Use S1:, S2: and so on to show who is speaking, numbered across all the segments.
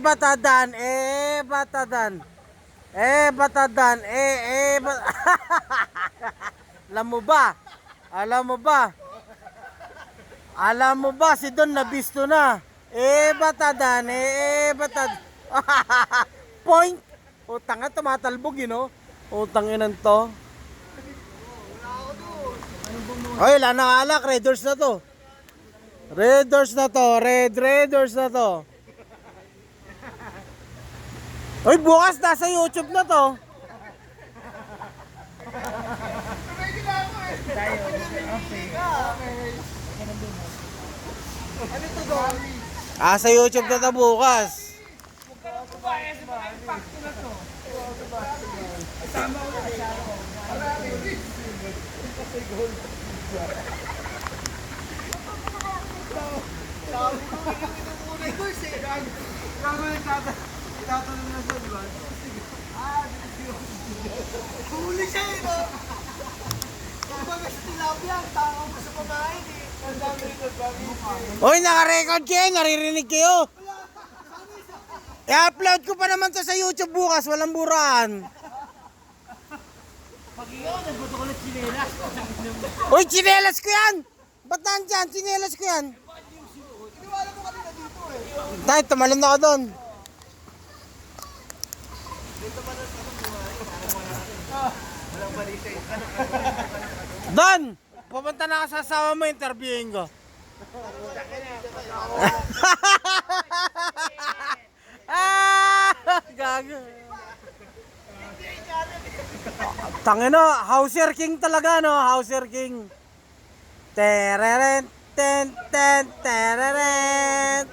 S1: Batadan, batadan. Batadan, Alam mo ba? Alam mo ba? Alam mo ba si Don nabisto na? Batadan, batad. Point. Utang nga tumatalbog yun, oh. Utang inan to. Oy, wala na alak, Red Doors na to. Red Doors na to, Red Doors na to. Oy, bukas nasa YouTube na to. Sa YouTube na to bukas.
S2: Huli siya eh, no? Kumbaga sa tilapia, ang tao mo sa pamain eh. Ang dami rin ang dami.
S1: Oy, naka-record kayo, naririnig kayo. I-upload ko pa naman to sa YouTube bukas, walang buraan.
S2: Pag ikaw, nagbuto ko ng chinelas.
S1: Uy, chinelas ko yan! Ba't nandyan? Chinelas ko yan.
S2: Iniwala mo kanina dito eh.
S1: Dahil, tumalon ako doon. Don! Pupunta na ako sa asawa mo, interviewin ko. Gago. Tangino, Hauser King talaga, no? Hauser King. Tereren, ten, ten, tereren.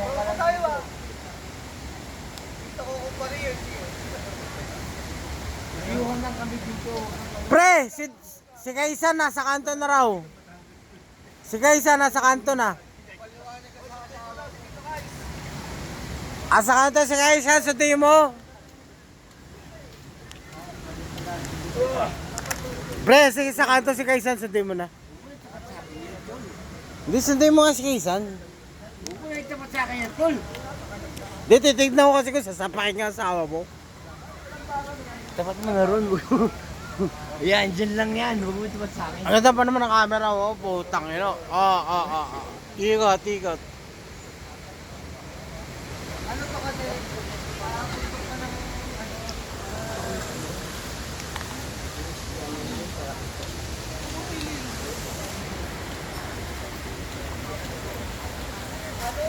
S2: Ano tayo ah? Dito ko kumpari yun. Iyuhan lang kami dito.
S1: Pre, si Kaysa nasa kanto na raw. Si Kaysa nasa kanto na. Sa kanto si Kaysa, sundin mo. Pre, sige sa kanto si Kaysa, sundin mo na. Hindi, sundin mo nga si Kaysa.
S2: Huwag tapat sa akin yan, tol.
S1: Hindi, titignan ko kasi kung sasapakin nga asawa mo.
S2: Tapat mo na ron. Yan, dyan lang yan. Huwag mo tapat sa akin.
S1: Ang ganda pa naman ng camera, oh, putang ino. Ikot, ikot.
S2: Ano to kasi? Ano?